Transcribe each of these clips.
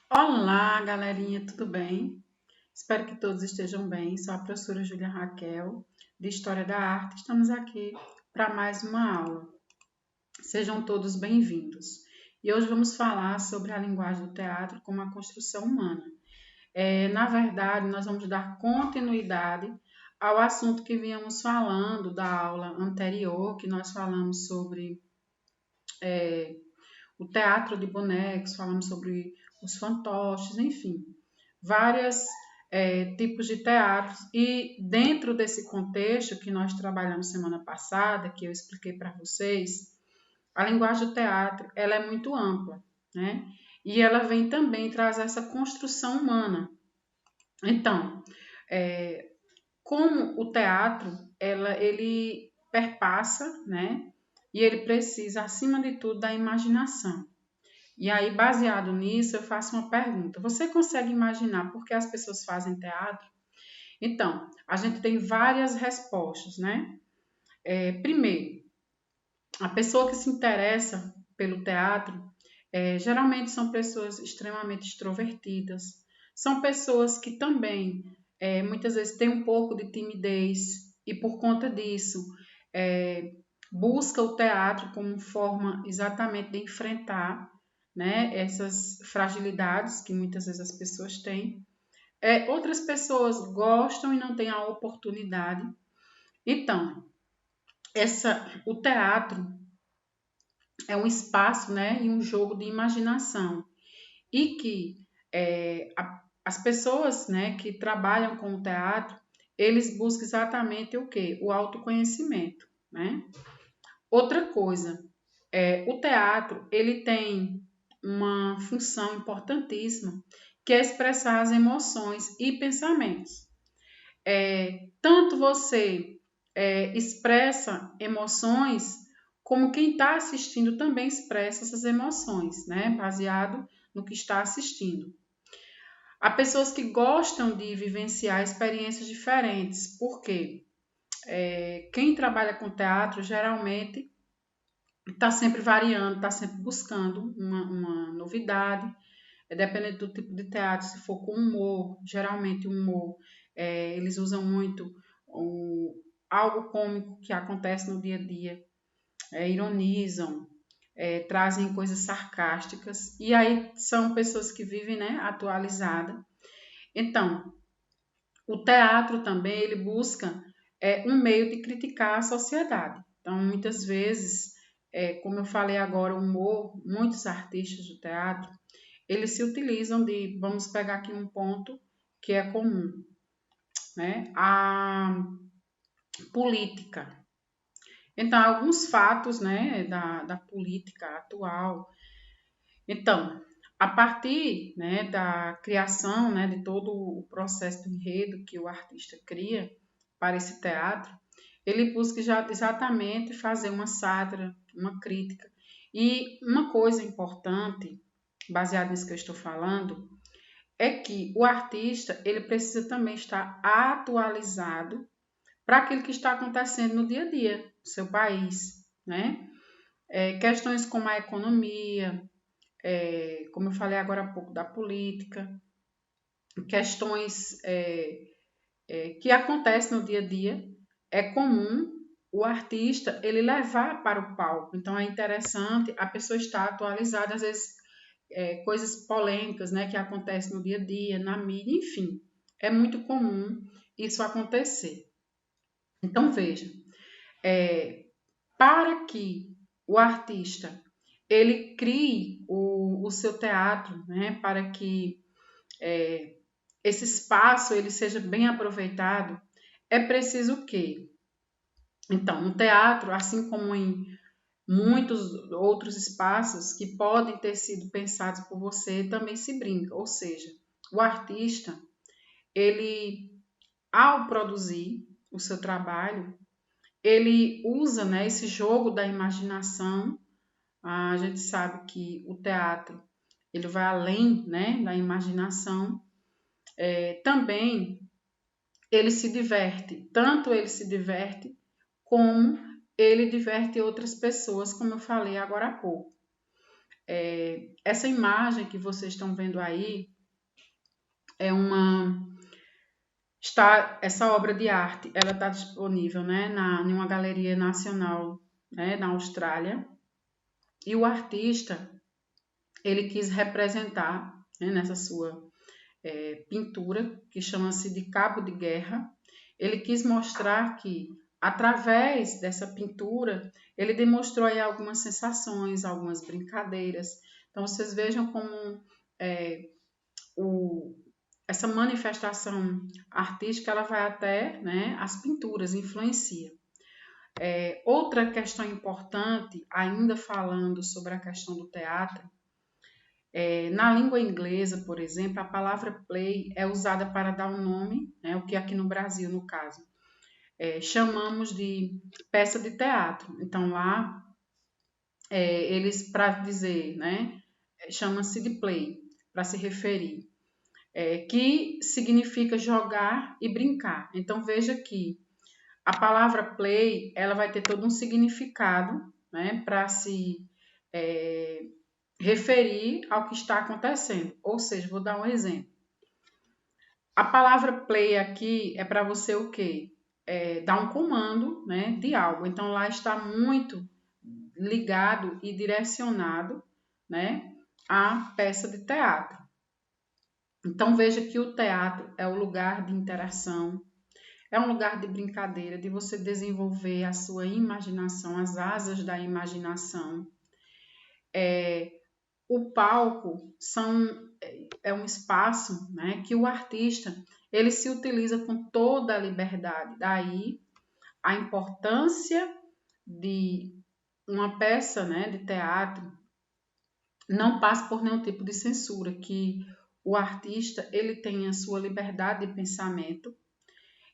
Olá, galerinha, tudo bem? Espero que todos estejam bem. Sou a professora Júlia Raquel, de História da Arte. Estamos aqui para mais uma aula. Sejam todos bem-vindos. E hoje vamos falar sobre a linguagem do teatro como a construção humana. Na verdade, nós vamos dar continuidade ao assunto que vínhamos falando da aula anterior, que nós falamos sobre o teatro de bonecos, falamos sobre os fantoches, enfim, vários tipos de teatros. E dentro desse contexto que nós trabalhamos semana passada, que eu expliquei para vocês, a linguagem do teatro ela é muito ampla, né? E ela vem também trazer essa construção humana. Então, como o teatro ele perpassa, né? E ele precisa, acima de tudo, da imaginação. E aí, baseado nisso, eu faço uma pergunta. Você consegue imaginar por que as pessoas fazem teatro? Então, a gente tem várias respostas, né? Primeiro, a pessoa que se interessa pelo teatro geralmente são pessoas extremamente extrovertidas, são pessoas que também muitas vezes têm um pouco de timidez e por conta disso é, busca o teatro como forma exatamente de enfrentar, né, essas fragilidades que muitas vezes as pessoas têm. Outras pessoas gostam e não têm a oportunidade. Então, o teatro é um espaço, né, e um jogo de imaginação e que as pessoas, né, que trabalham com o teatro, eles buscam exatamente o quê? O autoconhecimento, né? Outra coisa, o teatro ele tem uma função importantíssima que é expressar as emoções e pensamentos. Tanto você expressa emoções, como quem está assistindo também expressa essas emoções, né? Baseado no que está assistindo. Há pessoas que gostam de vivenciar experiências diferentes, porque quem trabalha com teatro geralmente está sempre variando, está sempre buscando uma novidade. Dependendo do tipo de teatro, se for com humor, geralmente o humor, eles usam muito algo cômico que acontece no dia a dia, ironizam, trazem coisas sarcásticas, e aí são pessoas que vivem, né, atualizada. Então, o teatro também ele busca um meio de criticar a sociedade. Então, muitas vezes, como eu falei agora, o humor, muitos artistas do teatro, eles se utilizam de, vamos pegar aqui um ponto que é comum, né? A política. Então, alguns fatos, né, da política atual. Então, a partir, né, da criação, né, de todo o processo do enredo que o artista cria para esse teatro, ele busca já exatamente fazer uma sátira, uma crítica. E uma coisa importante, baseada nisso que eu estou falando, é que o artista ele precisa também estar atualizado para aquilo que está acontecendo no dia a dia do seu país, né? Questões como a economia, como eu falei agora há pouco, da política, questões que acontecem no dia a dia, é comum o artista ele levar para o palco. Então é interessante a pessoa estar atualizada, às vezes coisas polêmicas, né, que acontecem no dia a dia, na mídia, enfim, é muito comum isso acontecer. Então veja, para que o artista ele crie o seu teatro, né, para que esse espaço ele seja bem aproveitado, é preciso o quê? Então, no teatro, assim como em muitos outros espaços que podem ter sido pensados por você, também se brinca. Ou seja, o artista, ele, ao produzir o seu trabalho, ele usa, né, esse jogo da imaginação. A gente sabe que o teatro ele vai além, né, da imaginação. Também ele se diverte, tanto ele se diverte como ele diverte outras pessoas, como eu falei agora há pouco. essa imagem que vocês estão vendo aí essa obra de arte, ela está disponível, né, em uma galeria nacional, né, na Austrália. E o artista, ele quis representar, né, nessa sua pintura, que chama-se de Cabo de Guerra, ele quis mostrar que, através dessa pintura, ele demonstrou aí algumas sensações, algumas brincadeiras. Então, vocês vejam como essa manifestação artística ela vai até, né, as pinturas, influencia. Outra questão importante, ainda falando sobre a questão do teatro, na língua inglesa, por exemplo, a palavra play é usada para dar um nome, né, o que aqui no Brasil, no caso, chamamos de peça de teatro. Então, lá, eles, para dizer, né, chama-se de play, para se referir, que significa jogar e brincar. Então, veja que a palavra play, ela vai ter todo um significado, né, para se referir ao que está acontecendo. Ou seja, vou dar um exemplo. A palavra play aqui é para você o quê? Dar um comando, né, de algo. Então, lá está muito ligado e direcionado, né, à peça de teatro. Então, veja que o teatro é o lugar de interação, é um lugar de brincadeira, de você desenvolver a sua imaginação, as asas da imaginação. O palco é um espaço, né, que o artista ele se utiliza com toda a liberdade. Daí a importância de uma peça, né, de teatro não passa por nenhum tipo de censura, que o artista ele tenha sua liberdade de pensamento,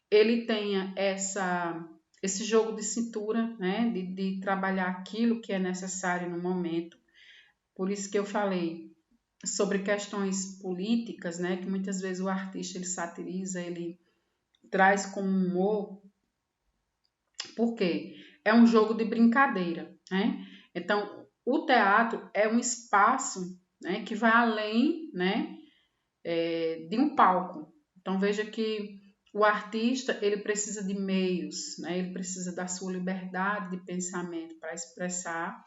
ele tenha esse jogo de cintura, né, de trabalhar aquilo que é necessário no momento. Por isso que eu falei sobre questões políticas, né, que muitas vezes o artista ele satiriza, ele traz como humor, porque é um jogo de brincadeira, né? Então, o teatro é um espaço, né, que vai além, né, de um palco. Então, veja que o artista ele precisa de meios, né? Ele precisa da sua liberdade de pensamento para expressar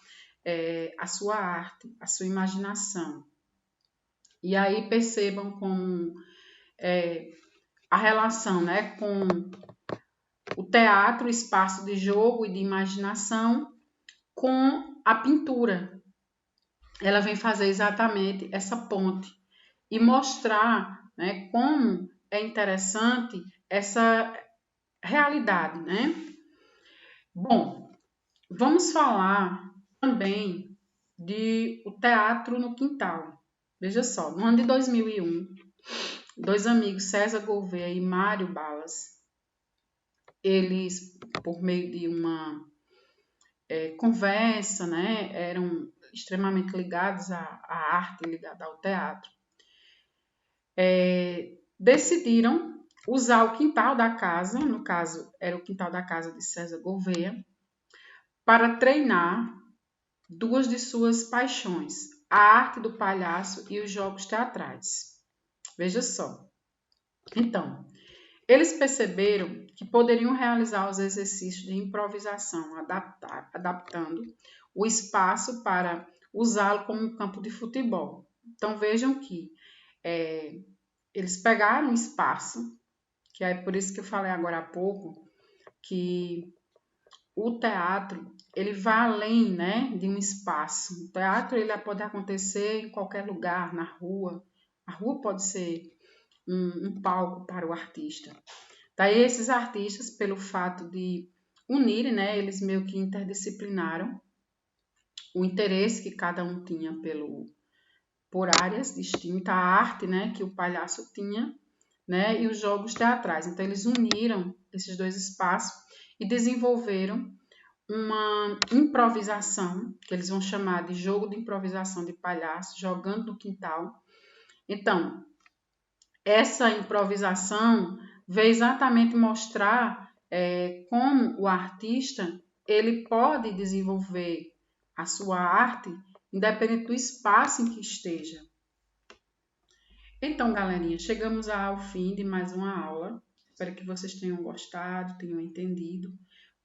a sua arte, a sua imaginação. E aí percebam como a relação, né, com o teatro, o espaço de jogo e de imaginação, com a pintura. Ela vem fazer exatamente essa ponte e mostrar, né, como é interessante essa realidade, né? Bom, vamos falar também de o teatro no quintal. Veja só, no ano de 2001, dois amigos, César Gouveia e Mário Balas, eles, por meio de uma conversa, né, eram extremamente ligados à arte, ligados ao teatro, decidiram usar o quintal da casa, no caso era o quintal da casa de César Gouveia, para treinar duas de suas paixões, a arte do palhaço e os jogos teatrais. Veja só. Então, eles perceberam que poderiam realizar os exercícios de improvisação, adaptando o espaço para usá-lo como um campo de futebol. Então, vejam que eles pegaram um espaço, que é por isso que eu falei agora há pouco, que o teatro ele vai além, né, de um espaço. O teatro ele pode acontecer em qualquer lugar, na rua. A rua pode ser um palco para o artista. Daí esses artistas, pelo fato de unirem, né, eles meio que interdisciplinaram o interesse que cada um tinha por áreas distintas, a arte, né, que o palhaço tinha, né, e os jogos teatrais. Então eles uniram esses dois espaços e desenvolveram uma improvisação, que eles vão chamar de jogo de improvisação de palhaço, jogando no quintal. Então, essa improvisação veio exatamente mostrar como o artista ele pode desenvolver a sua arte independente do espaço em que esteja. Então, galerinha, chegamos ao fim de mais uma aula. Espero que vocês tenham gostado, tenham entendido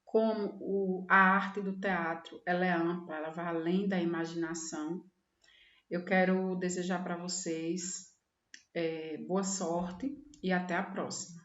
como a arte do teatro ela é ampla, ela vai além da imaginação. Eu quero desejar para vocês boa sorte e até a próxima.